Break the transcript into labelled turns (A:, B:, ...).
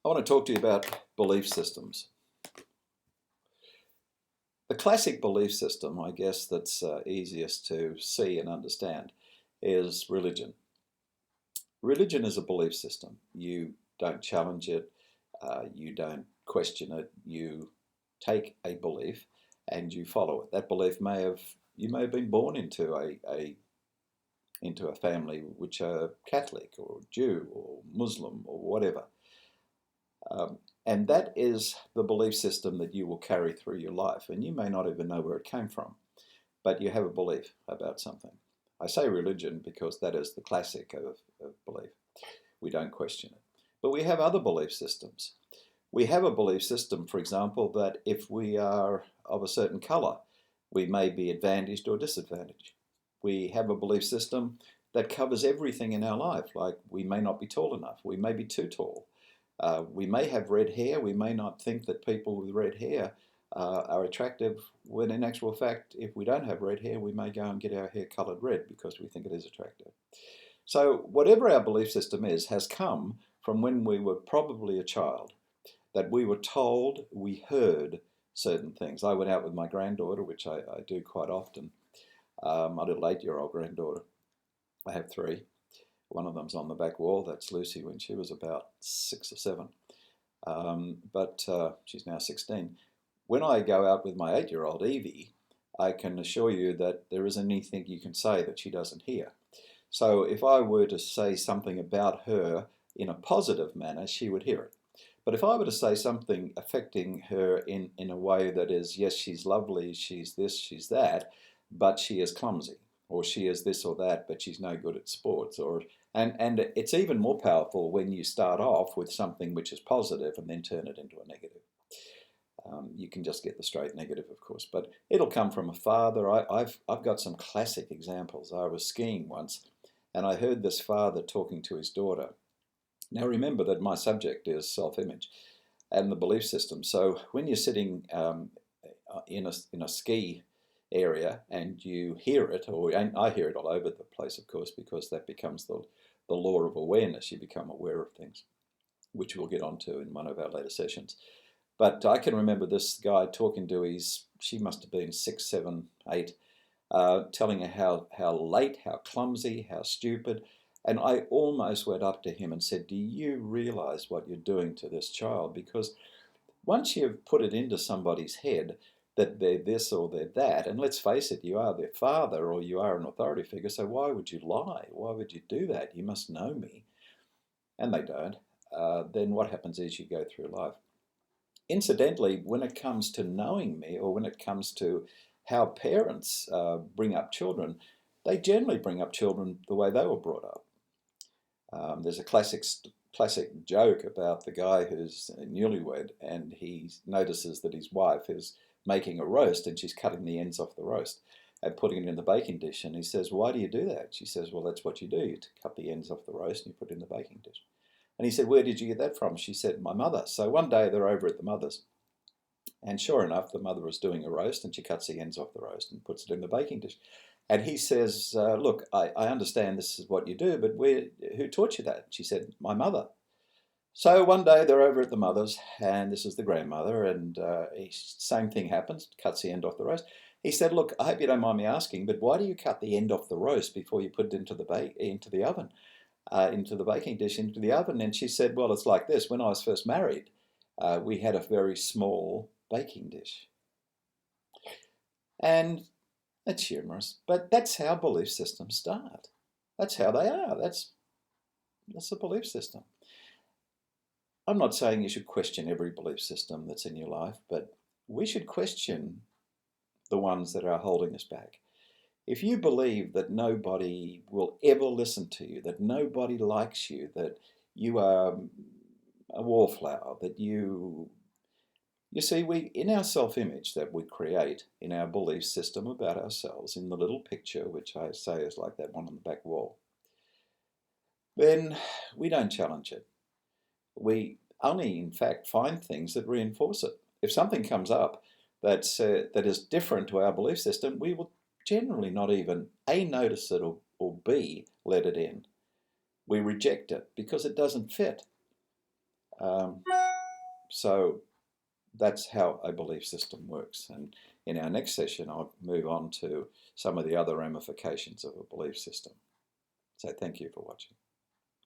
A: I want to talk to you about belief systems. The classic belief system, I guess, that's easiest to see and understand is religion. Religion is a belief system. You don't challenge it, you don't question it, you take a belief and you follow it. That belief you may have been born into a family which are Catholic or Jew or Muslim or whatever. And that is the belief system that you will carry through your life. And you may not even know where it came from, but you have a belief about something. I say religion because that is the classic of belief. We don't question it. But we have other belief systems. We have a belief system, for example, that if we are of a certain colour, we may be advantaged or disadvantaged. We have a belief system that covers everything in our life, like we may not be tall enough, we may be too tall. We may have red hair, we may not think that people with red hair are attractive, when in actual fact, if we don't have red hair, we may go and get our hair coloured red because we think it is attractive. So whatever our belief system is has come from when we were probably a child, that we were told, we heard certain things. I went out with my granddaughter, which I do quite often, my little 8-year-old granddaughter. I have 3. One of them's on the back wall. That's Lucy when she was about 6 or 7. But she's now 16. When I go out with my 8-year-old Evie, I can assure you that there isn't anything you can say that she doesn't hear. So if I were to say something about her in a positive manner, she would hear it. But if I were to say something affecting her in a way that is, yes, she's lovely, she's this, she's that, but she is clumsy, or she is this or that, but she's no good at sports, and it's even more powerful when you start off with something which is positive and then turn it into a negative. You can just get the straight negative, of course, but it'll come from a father. I've got some classic examples. I was skiing once, and I heard this father talking to his daughter. Now remember that my subject is self-image and the belief system. So when you're sitting in a ski area and you hear it, and I hear it all over the place, of course, because that becomes the law of awareness. You become aware of things, which we'll get onto in one of our later sessions. But I can remember this guy talking to she must have been 6, 7, 8, telling her how late, how clumsy, how stupid. And I almost went up to him and said, do you realize what you're doing to this child? Because once you've put it into somebody's head that they're this or they're that, and let's face it, you are their father or you are an authority figure, so why would you lie? Why would you do that? You must know me. And they don't. Then what happens is you go through life. Incidentally, when it comes to knowing me, or when it comes to how parents bring up children, they generally bring up children the way they were brought up. There's a classic joke about the guy who's newlywed, and he notices that his wife is making a roast and she's cutting the ends off the roast and putting it in the baking dish. And he says, why do you do that? She says, well, that's what you do. You cut the ends off the roast and you put it in the baking dish. And he said, where did you get that from? She said, my mother. So one day they're over at the mother's, and sure enough, the mother was doing a roast and she cuts the ends off the roast and puts it in the baking dish. And he says, look, I understand this is what you do, but who taught you that? She said, my mother. So one day they're over at the mother's, and this is the grandmother, and same thing happens, cuts the end off the roast. He said, look, I hope you don't mind me asking, but why do you cut the end off the roast before you put it into the oven, into the baking dish, into the oven? And she said, well, it's like this. When I was first married, we had a very small baking dish. And that's humorous, but that's how belief systems start. That's how they are. That's a belief system. I'm not saying you should question every belief system that's in your life, but we should question the ones that are holding us back. If you believe that nobody will ever listen to you, that nobody likes you, that you are a wallflower, that you see, in our self-image that we create in our belief system about ourselves, in the little picture, which I say is like that one on the back wall, then we don't challenge it. We only, in fact, find things that reinforce it. If something comes up that is different to our belief system, we will generally not even A, notice it, or B, let it in. We reject it because it doesn't fit. Um, so that's how a belief system works. And in our next session, I'll move on to some of the other ramifications of a belief system. So thank you for watching.